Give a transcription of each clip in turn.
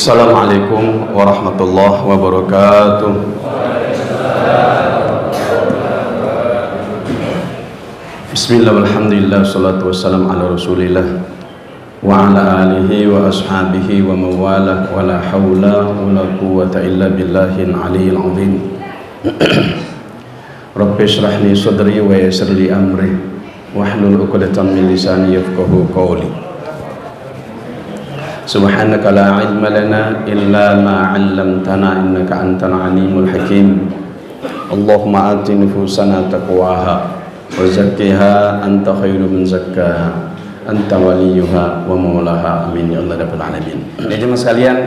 Assalamualaikum warahmatullahi wabarakatuh. Bismillah, alhamdulillah, salatu wassalamu ala rasulillah wa ala alihi wa ashabihi wa mawalah, wa la hawla wa la quwwata illa billahil aliyyil azim. Rabbi shrah li sadri wa yassir li amri wahlul 'uqdatam min lisani yafqahu qawli. Subhanaka la ilma lana illa ma 'allamtana innaka antal alimul hakim. Allahumma ati nufusana taqwaha wa zakkiha anta khairu man zakkaha anta waliyuha wa maulaha, amin ya Allah rabbal alamin. Jemaah sekalian,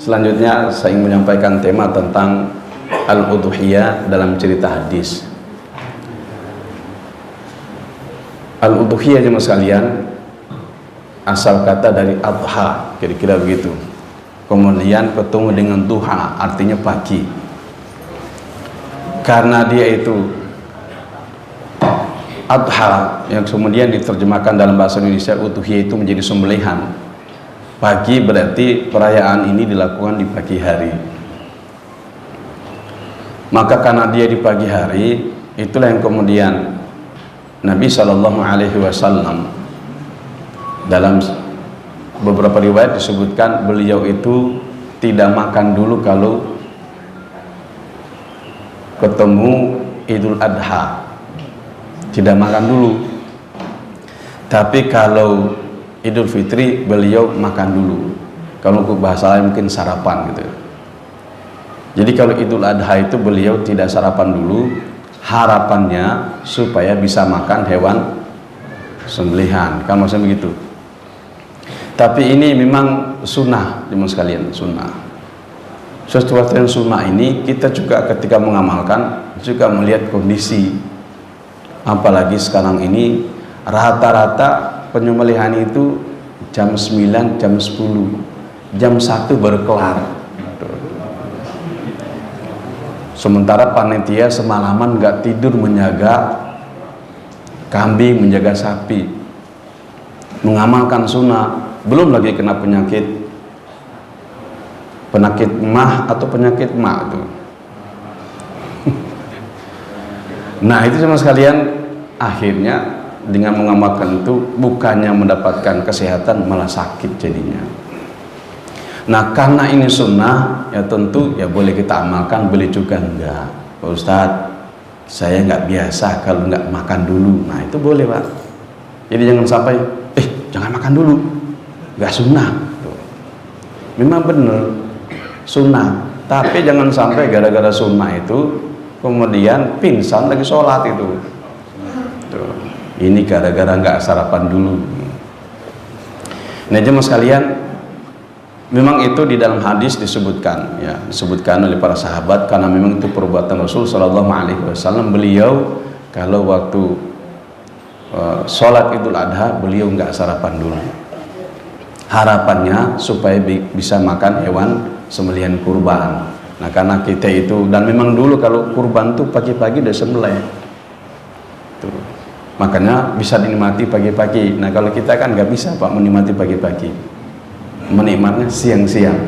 selanjutnya saya ingin menyampaikan tema tentang al-udhiyah dalam cerita hadis. Al-udhiyah jemaah sekalian asal kata dari adha, kira-kira begitu. Kemudian ketemu dengan duha, artinya pagi. Karena dia itu adha yang kemudian diterjemahkan dalam bahasa Indonesia udhiyah itu menjadi sembelihan. Pagi berarti perayaan ini dilakukan di pagi hari. Maka karena dia di pagi hari, itulah yang kemudian Nabi SAW dalam beberapa riwayat disebutkan beliau itu tidak makan dulu kalau ketemu Idul Adha, tidak makan dulu. Tapi kalau Idul Fitri beliau makan dulu. Kalau bahasa lain mungkin sarapan gitu. Jadi kalau Idul Adha itu beliau tidak sarapan dulu, harapannya supaya bisa makan hewan sembelihan, kan maksudnya begitu. Tapi ini memang sunnah, teman sekalian, sunnah. Sesuatu yang sunnah ini kita juga ketika mengamalkan juga melihat kondisi. Apalagi sekarang ini rata-rata penyembelihan itu jam 9, jam 10, jam 1 baru kelar. Sementara panitia semalaman nggak tidur menjaga kambing, menjaga sapi, mengamalkan sunnah. Belum lagi kena penyakit mah atau penyakit mak itu. Nah itu sama sekalian, akhirnya dengan mengamalkan itu bukannya mendapatkan kesehatan malah sakit jadinya. Nah karena ini sunnah ya tentu ya boleh kita amalkan, boleh juga enggak. Pak Ustadz, saya nggak biasa kalau nggak makan dulu. Nah itu boleh Pak. Jadi jangan sampai jangan makan dulu, nggak sunnah. Memang benar sunnah, tapi jangan sampai gara-gara sunnah itu kemudian pingsan lagi sholat itu. Tuh. Ini gara-gara nggak sarapan dulu. Nah jemaah sekalian, memang itu di dalam hadis disebutkan, ya disebutkan oleh para sahabat karena memang itu perbuatan Rasul Shallallahu Alaihi Wasallam. Beliau kalau waktu sholat Idul Adha beliau nggak sarapan dulu. Harapannya supaya bisa makan hewan sembelihan kurban. Nah karena kita itu, dan memang dulu kalau kurban tuh pagi-pagi udah sembelih tuh. Makanya bisa dinikmati pagi-pagi. Nah kalau kita kan nggak bisa Pak menikmati pagi-pagi, menikmatnya siang-siang.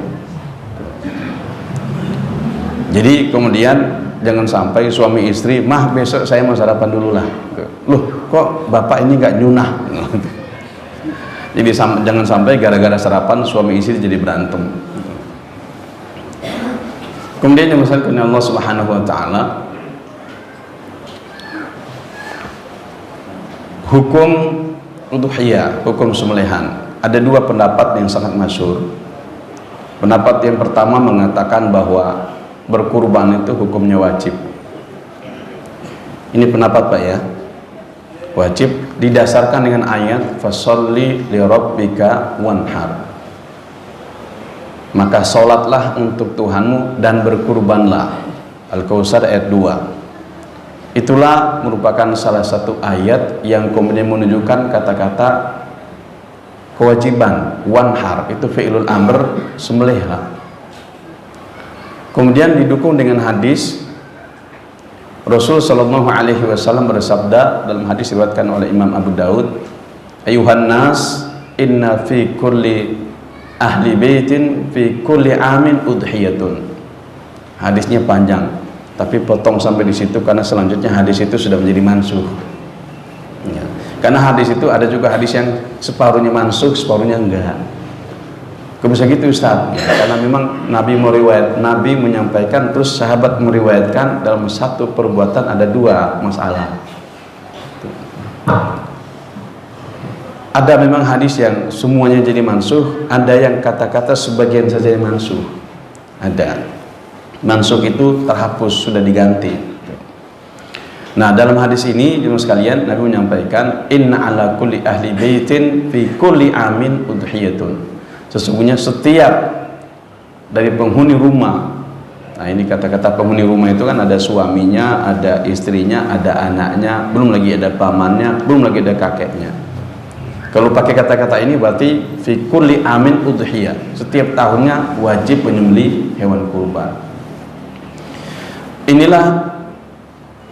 Jadi kemudian jangan sampai suami istri, mah besok saya mau sarapan dulu lah. Loh kok bapak ini nggak nyunah? Jadi jangan sampai gara-gara sarapan suami istri jadi berantem. Kemudian yang misalkan Allah Subhanahu Wa Taala, hukum udhiyah, hukum sembelihan. Ada dua pendapat yang sangat masyhur. Pendapat yang pertama mengatakan bahwa berkurban itu hukumnya wajib. Ini pendapat Pak ya, wajib, didasarkan dengan ayat fasholli li rabbika wanhar, maka sholatlah untuk Tuhanmu dan berkurbanlah. Al-Kautsar ayat 2. Itulah merupakan salah satu ayat yang kemudian menunjukkan kata-kata kewajiban. Wanhar itu fi'ilul amr, sembelihlah. Kemudian didukung dengan hadis Rasul sallallahu alaihi wasallam bersabda dalam hadis diriwayatkan oleh Imam Abu Daud, ayuhan nas inna fi kulli ahli baitin fi kulli amin udhiyatun. Hadisnya panjang, tapi potong sampai di situ karena selanjutnya hadis itu sudah menjadi mansuh. Ya. Karena hadis itu ada juga hadis yang separuhnya mansuh, separuhnya enggak. Kok bisa gitu Ustaz? Ya, karena memang Nabi menyampaikan, terus sahabat meriwayatkan, dalam satu perbuatan ada dua masalah. Ada memang hadis yang semuanya jadi mansuh, ada yang kata-kata sebagian saja yang mansuh. Ada. Mansuh itu terhapus, sudah diganti. Nah, dalam hadis ini jemaah sekalian, Nabi menyampaikan inna ala kulli ahli baitin fi kulli amin udhiyatun. Sesungguhnya setiap dari penghuni rumah. Nah, ini kata-kata penghuni rumah itu kan ada suaminya, ada istrinya, ada anaknya, belum lagi ada pamannya, belum lagi ada kakeknya. Kalau pakai kata-kata ini berarti fi kulli amin udhiyah. Setiap tahunnya wajib menyembelih hewan kurban. Inilah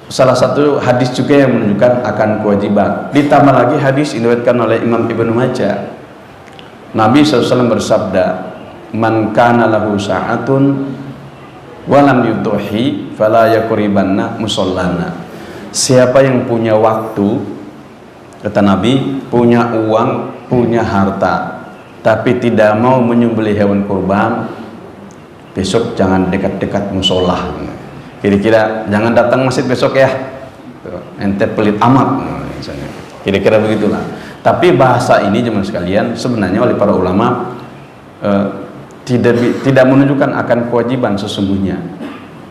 salah satu hadis juga yang menunjukkan akan kewajiban. Ditambah lagi hadis diriwayatkan oleh Imam Ibnu Majah. Nabi SAW bersabda, man kana lahu sa'atun walam yudhi fala yakribanna musallana. Siapa yang punya waktu, kata Nabi, punya uang, punya harta, tapi tidak mau menyembelih hewan kurban, besok jangan dekat-dekat musola. Kira-kira jangan datang masjid besok ya, ente pelit amat, kira-kira begitulah. Tapi bahasa ini jemaah sekalian sebenarnya oleh para ulama tidak menunjukkan akan kewajiban sesungguhnya.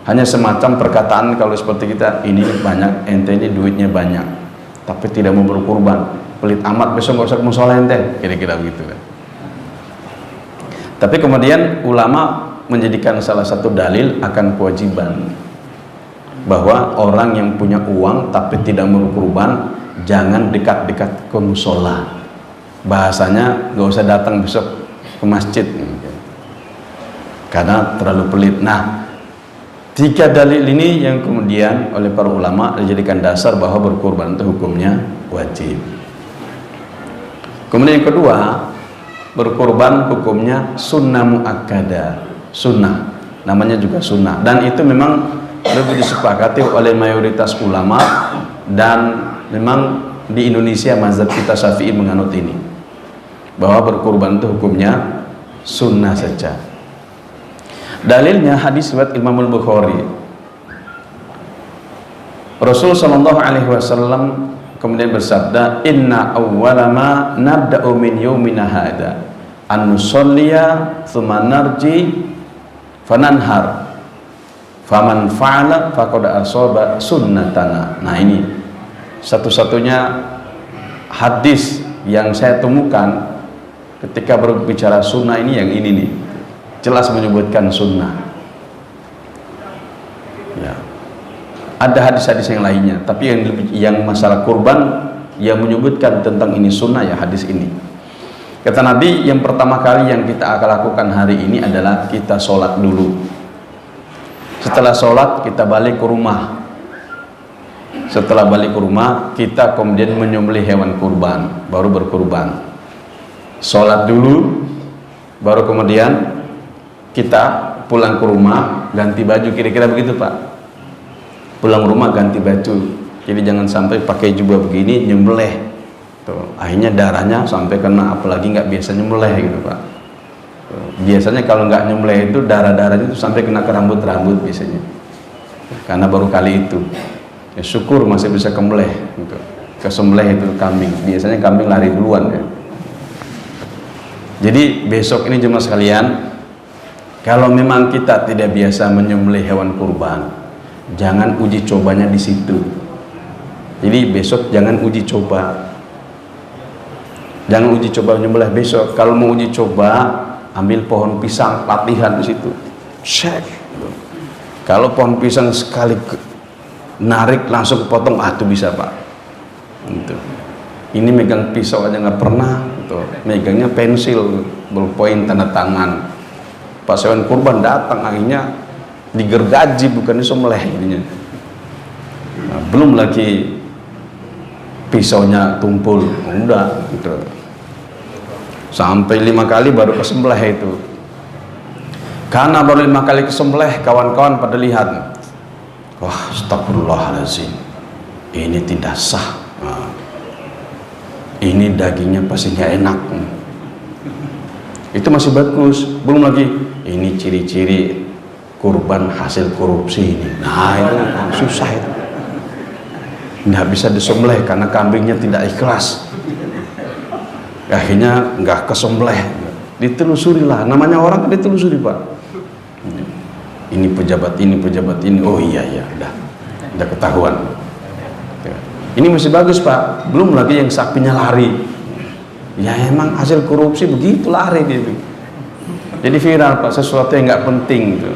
Hanya semacam perkataan kalau seperti kita, ini banyak, ente ini duitnya banyak, tapi tidak mau berkurban, pelit amat, besok nggak usah ke musola ente, kira-kira begitu kan. Tapi kemudian ulama menjadikan salah satu dalil akan kewajiban bahwa orang yang punya uang tapi tidak mau berkurban, jangan dekat-dekat ke musola. Bahasanya nggak usah datang besok ke masjid karena terlalu pelit. Nah, tiga dalil ini yang kemudian oleh para ulama dijadikan dasar bahwa berkurban itu hukumnya wajib. Kemudian yang kedua, berkurban hukumnya sunnah muakkada, sunnah, namanya juga sunnah, dan itu memang lebih disepakati oleh mayoritas ulama, dan memang di Indonesia mazhab kita Syafi'i menganut ini, bahwa berkurban itu hukumnya sunnah saja. Dalilnya hadis riwayat Imam Al-Bukhari. Rasul sallallahu alaihi wasallam kemudian bersabda, inna awwala ma nabda'u min yaumina hadza an nusalliya tsumma narji fananhar faman fa'ala faqad asaba sunnatana. Nah, ini satu-satunya hadis yang saya temukan ketika berbicara sunnah ini, yang ini nih, jelas menyebutkan sunnah ya. Ada hadis-hadis yang lainnya, tapi yang masalah kurban yang menyebutkan tentang ini sunnah ya hadis ini. Kata Nabi, yang pertama kali yang kita akan lakukan hari ini adalah kita sholat dulu. Setelah sholat kita balik ke rumah. Setelah balik ke rumah kita kemudian menyembelih hewan kurban, baru berkurban. Sholat dulu, baru kemudian kita pulang ke rumah ganti baju, kira-kira begitu Pak. Pulang ke rumah ganti baju, jadi jangan sampai pakai jubah begini nyembelih tuh, akhirnya darahnya sampai kena, apalagi nggak biasa nyembelih gitu Pak. Biasanya kalau nggak nyembelih itu darah-darahnya itu sampai kena ke rambut-rambut biasanya, karena baru kali itu ya, syukur masih bisa kembelih gitu. kesembelih itu kambing. Biasanya kambing lari duluan ya. Jadi besok ini jemaah sekalian, kalau memang kita tidak biasa menyembelih hewan kurban, jangan uji cobanya di situ. Jadi besok jangan uji coba. Jangan uji coba menyembelih besok. Kalau mau uji coba, ambil pohon pisang, latihan di situ. Cek. Kalau pohon pisang sekali narik langsung potong, itu bisa Pak. Gitu. Ini megang pisau aja nggak pernah. Gitu. Megangnya pensil, ballpoint, tanda tangan. Pas hewan kurban datang, akhirnya digergaji bukan disembelih ininya. Nah, belum lagi pisaunya tumpul, udah gitu. Sampai 5 kali baru kesembelih itu. Karena baru 5 kali kesembelih, kawan-kawan pada lihat, wah astagfirullahaladzim, ini tidak sah. Nah, ini dagingnya pasti nggak enak. Itu masih bagus. Belum lagi ini ciri-ciri kurban hasil korupsi ini. Nah itu susah itu. Nggak bisa disembelih karena kambingnya tidak ikhlas. Akhirnya nggak kesembelih. Ditelusurilah. Namanya orang kan ditelusuri Pak. Ini pejabat ini. Oh iya udah ketahuan. Ini masih bagus Pak. Belum lagi yang sapinya lari. Ya emang hasil korupsi begitu lari gitu. Jadi viral Pak, sesuatu yang nggak penting gitu.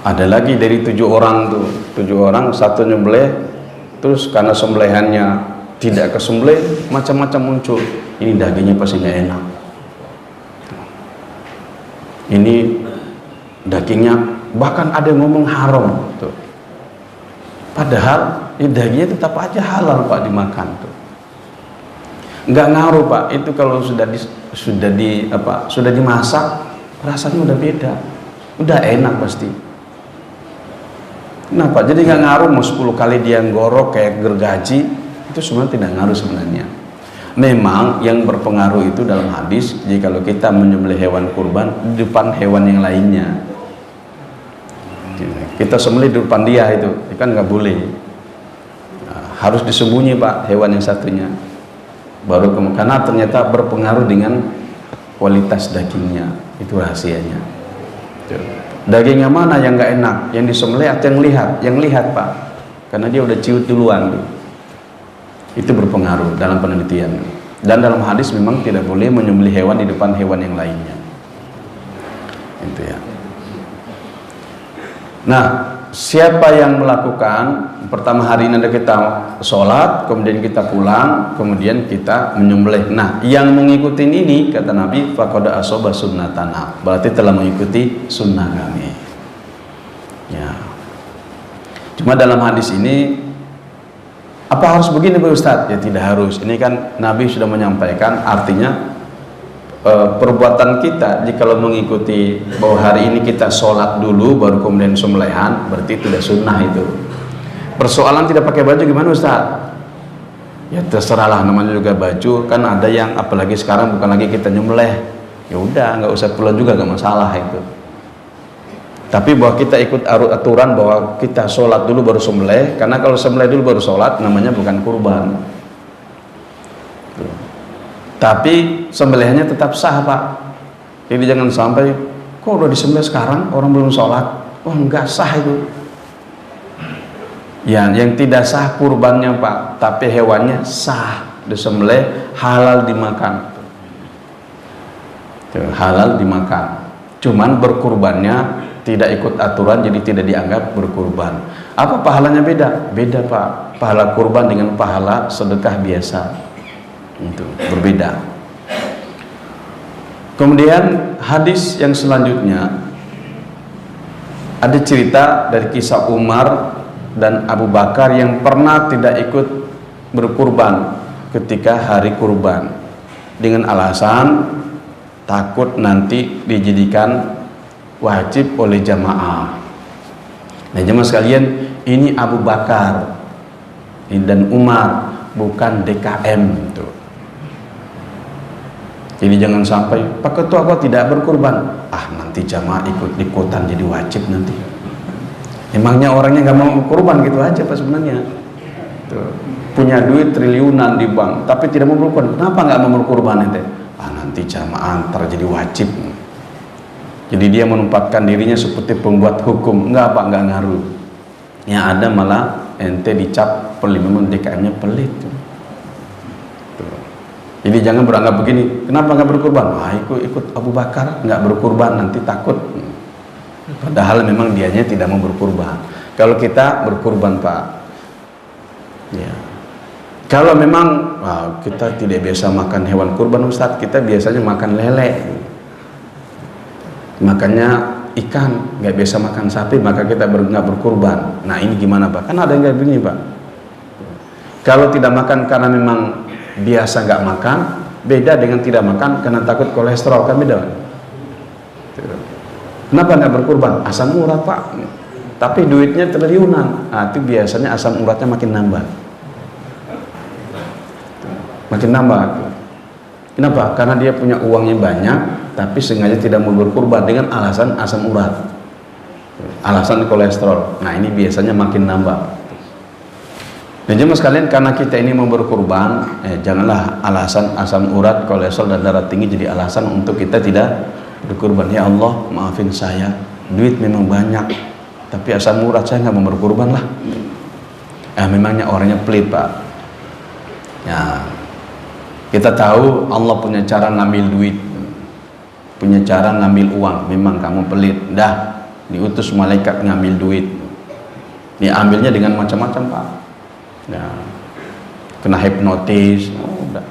Ada lagi dari 7 orang tuh, 7 orang, satu nyembelih, terus karena sembelihannya tidak kesembelih, macam-macam muncul. Ini dagingnya pasti nggak enak. Ini dagingnya, bahkan ada yang ngomong haram tuh. Padahal dagingnya tetap aja halal Pak dimakan tuh. Nggak ngaruh Pak, itu kalau sudah dimasak rasanya udah beda, udah enak pasti. Kenapa? Jadi nggak ngaruh mau 10 kali dia ngorok kayak gergaji, itu sebenarnya tidak ngaruh sebenarnya. Memang yang berpengaruh itu dalam hadis, jadi kalau kita menyembelih hewan kurban di depan hewan yang lainnya, kita sembelih di depan dia itu kan nggak boleh. Nah, harus disembunyi Pak hewan yang satunya. Baru karena ternyata berpengaruh dengan kualitas dagingnya, itu rahasianya. Dagingnya mana yang nggak enak, yang disembelih atau yang lihat Pak, karena dia udah ciut duluan tuh. Itu berpengaruh dalam penelitian. Dan dalam hadis memang tidak boleh menyembelih hewan di depan hewan yang lainnya. Itu ya. Nah, siapa yang melakukan pertama hari ini ada kita sholat, kemudian kita pulang, kemudian kita menyembelih. Nah, yang mengikuti ini kata Nabi faqad asaba sunnatana, berarti telah mengikuti sunnah kami. Ya. Cuma dalam hadis ini apa harus begini Pak Ustadz? Ya tidak harus. Ini kan Nabi sudah menyampaikan, artinya perbuatan kita jika mengikuti bahwa hari ini kita sholat dulu baru kemudian sembelihan, berarti itu sudah sunnah itu. Persoalan tidak pakai baju gimana Ustaz? Ya terserahlah, namanya juga baju kan ada yang apalagi sekarang bukan lagi kita nyembelih. Ya udah nggak usah pulang juga, nggak masalah itu. Tapi bahwa kita ikut aturan bahwa kita sholat dulu baru sembelih, karena kalau sembelih dulu baru sholat namanya bukan kurban. Tapi sembelihannya tetap sah Pak. Jadi jangan sampai kok udah disembelih sekarang orang belum sholat. Oh enggak sah itu. Ya, yang tidak sah kurbannya Pak, tapi hewannya sah disembelih, halal dimakan. Halal dimakan. Cuman berkurbannya tidak ikut aturan, jadi tidak dianggap berkurban. Apa pahalanya beda? Beda Pak. Pahala kurban dengan pahala sedekah biasa itu berbeda. Kemudian hadis yang selanjutnya ada cerita dari kisah Umar dan Abu Bakar yang pernah tidak ikut berkurban ketika hari kurban dengan alasan takut nanti dijadikan wajib oleh jamaah. Nah jemaah sekalian, ini Abu Bakar dan Umar, bukan DKM itu. Jadi jangan sampai Pak Ketua kok tidak berkurban, nanti jamaah ikut-ikutan jadi wajib nanti. Emangnya orangnya nggak mau kurban gitu aja Pak sebenarnya. Tuh. Punya duit triliunan di bank tapi tidak mau berkorban. Kenapa nggak mau berkorban ente? Nanti jamaah antar jadi wajib. Jadi dia menempatkan dirinya seperti pembuat hukum. Enggak Pak, enggak ngaruh. Yang ada malah ente dicap pelit, memang DKM-nya pelit. Tuh. Jadi jangan beranggap begini, kenapa nggak berkorban? Ikut Abu Bakar nggak berkorban, nanti takut. Padahal memang dianya tidak mau berkorban. Kalau kita berkorban Pak, ya. Kalau memang kita tidak biasa makan hewan kurban Ustadz, kita biasanya makan lele, makannya ikan, nggak biasa makan sapi, maka kita nggak berkurban. Nah ini gimana Pak? Kan ada yang kayak begini Pak. Kalau tidak makan karena memang biasa nggak makan, beda dengan tidak makan karena takut kolesterol, kan beda. Kenapa nggak berkurban? Asam urat Pak, tapi duitnya triliunan. Nah, itu biasanya asam uratnya makin nambah. Makin nambah. Kenapa? Karena dia punya uangnya banyak tapi sengaja tidak mau berkurban dengan alasan asam urat, alasan kolesterol. Nah ini biasanya makin nambah. Dan jemaah sekalian, karena kita ini mau berkurban, janganlah alasan asam urat, kolesterol dan darah tinggi jadi alasan untuk kita tidak berkurban. Ya Allah, maafin saya, duit memang banyak tapi asam urat saya nggak mau berkurban lah. Memangnya orangnya pelit Pak. Ya, kita tahu Allah punya cara ngambil duit, punya cara ngambil uang. Memang kamu pelit, dah diutus malaikat ngambil duit. Diambilnya dengan macam-macam Pak. Ya, kena hipnotis, udah.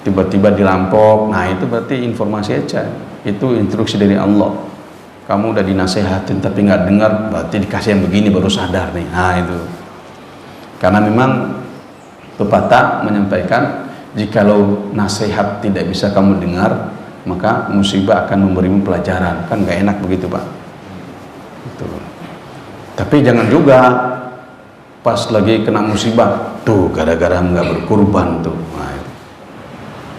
Tiba-tiba dirampok. Nah itu berarti informasi aja. Itu instruksi dari Allah. Kamu udah dinasehatin tapi nggak dengar, berarti dikasih yang begini baru sadar nih. Nah itu. Karena memang pepatah menyampaikan, jikalau nasihat tidak bisa kamu dengar, maka musibah akan memberimu pelajaran. Kan nggak enak begitu Pak. Gitu. Tapi jangan juga pas lagi kena musibah, tuh gara-gara nggak berkurban tuh. Nah,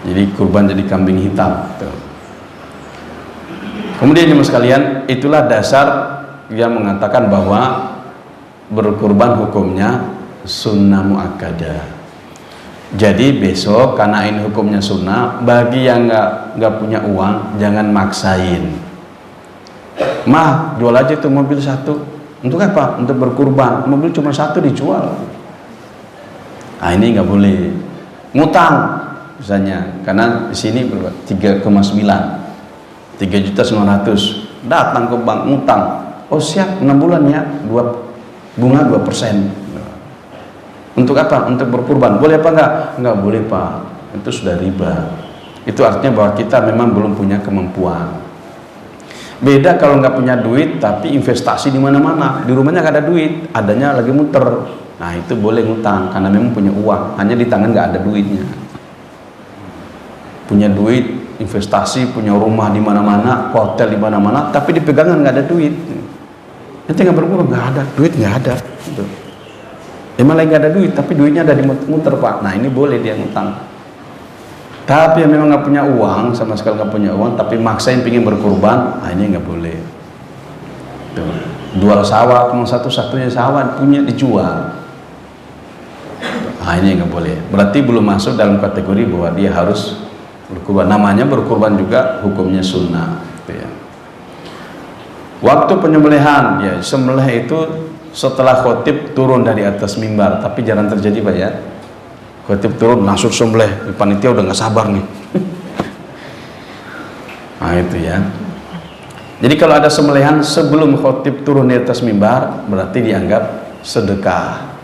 jadi kurban jadi kambing hitam. Tuh. Kemudian jemaah sekalian, itulah dasar yang mengatakan bahwa berkurban hukumnya sunnah muakkadah. Jadi besok karena ini hukumnya sunnah, bagi yang nggak punya uang jangan maksain. Mah jual aja itu mobil satu. Untuk apa? Untuk berkurban. Mobil cuma satu dijual. Nah ini nggak boleh. Ngutang misalnya, karena di sini berapa? 3,9, 3.900.000. Datang ke bank ngutang. Oh siap, 6 bulan ya, bunga 2%. Untuk apa? Untuk berkurban. Boleh apa enggak? Enggak boleh Pak. Itu sudah riba. Itu artinya bahwa kita memang belum punya kemampuan. Beda kalau nggak punya duit tapi investasi di mana-mana. Di rumahnya nggak ada duit, adanya lagi muter. Nah itu boleh ngutang karena memang punya uang. Hanya di tangan nggak ada duitnya. Punya duit, investasi, punya rumah di mana-mana, hotel di mana-mana, tapi di pegangan nggak ada duit. Nanti nggak berkurban, nggak ada duit, nggak ada. Gitu. Emang lagi nggak ada duit, tapi duitnya ada di muter Pak. Nah ini boleh dia ngutang. Tapi yang memang nggak punya uang, sama sekali nggak punya uang, tapi maksain pingin berkurban, nah ini nggak boleh. Tuh. Jual sawah, cuma satu-satunya sawah punya dijual. Nah ini nggak boleh. Berarti belum masuk dalam kategori bahwa dia harus berkurban. Namanya berkurban juga hukumnya sunnah. Gitu ya. Waktu penyembelihan, ya sembelih itu setelah khotib turun dari atas mimbar, tapi jarang terjadi Pak ya. Khotib turun langsung sembelih, panitia udah nggak sabar nih. Nah itu ya. Jadi kalau ada sembelihan sebelum khotib turun di atas mimbar, berarti dianggap sedekah.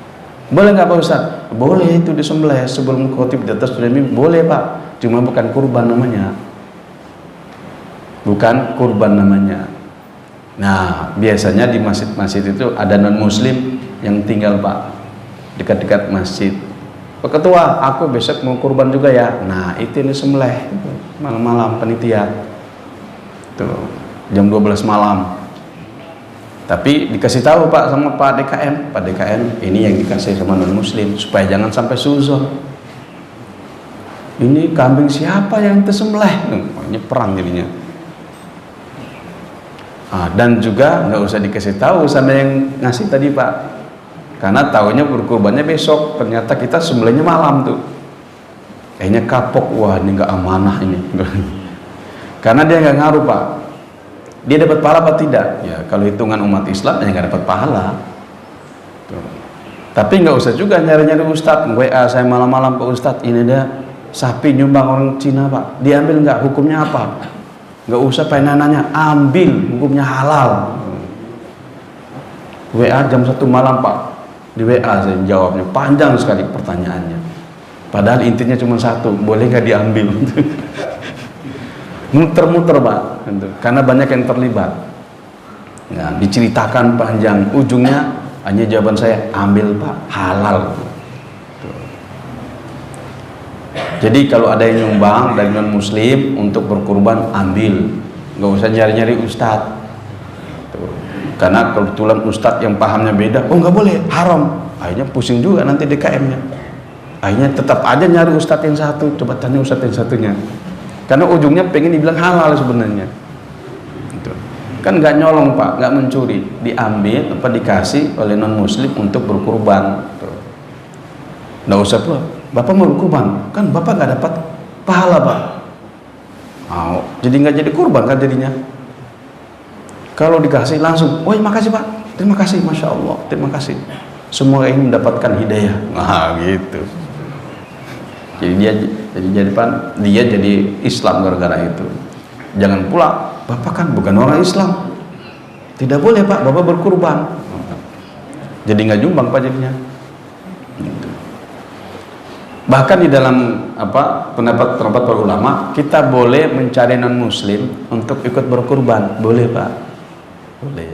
Boleh nggak Pak Ustaz? Boleh itu disembelih sebelum khotib di atas mimbar, boleh Pak. Cuma bukan kurban namanya. Bukan kurban namanya. Nah biasanya di masjid-masjid itu ada non muslim yang tinggal Pak dekat-dekat masjid. Pak Ketua, aku besok mau kurban juga ya. Nah itu ini sembelih malam-malam panitia tuh jam 12 malam. Tapi dikasih tahu Pak sama Pak DKM, Pak DKM ini yang dikasih sama non muslim supaya jangan sampai suzon. Ini kambing siapa yang tersembelih? Ini perang jadinya. Dan juga nggak usah dikasih tahu sama yang ngasih tadi Pak. karena tahunya berkurbannya besok, ternyata kita sembelihnya malam tuh. Kayaknya kapok, wah ini nggak amanah ini. Karena dia nggak ngaruh Pak. Dia dapat pahala apa tidak? Ya kalau hitungan umat Islam ya nggak dapat pahala. Tuh. Tapi nggak usah juga nyari-nyari ustadz, WA saya malam-malam Pak Ustadz, ini dia sapi nyumbang orang Cina Pak, diambil nggak? Hukumnya apa? Nggak usah pengen nanya, ambil, hukumnya halal. WA jam 1 malam Pak, di WA saya jawabnya panjang sekali pertanyaannya, padahal intinya cuma satu, boleh nggak diambil? Muter-muter Pak, karena banyak yang terlibat. Nah, diceritakan panjang, ujungnya hanya jawaban saya, ambil Pak, halal. Jadi kalau ada yang nyumbang dari non muslim untuk berkurban, ambil, nggak usah nyari-nyari ustadz. Karena kebetulan ustadz yang pahamnya beda, oh nggak boleh, haram. Akhirnya pusing juga nanti DKM-nya. Akhirnya tetap aja nyari ustadz yang satu, coba tanya ustadz yang satunya. Karena ujungnya pengen dibilang halal sebenarnya. Gitu. Kan nggak nyolong Pak, nggak mencuri, diambil apa dikasih oleh non muslim untuk berkurban. Nggak usah pula, Bapak mau berkurban, kan Bapak nggak dapat pahala Pak. Mau, jadi nggak jadi kurban kan jadinya. Kalau dikasih langsung, oh makasih Pak, terima kasih, masya Allah, terima kasih. Semua ingin mendapatkan hidayah, nah gitu. Jadi dia jadi Islam gara-gara itu. Jangan pula, Bapak kan bukan orang Islam, tidak boleh Pak, Bapak berkurban. Jadi nggak nyumbang Pak jadinya. Gitu. Bahkan di dalam pendapat para ulama, kita boleh mencari non Muslim untuk ikut berkurban, boleh Pak. Boleh.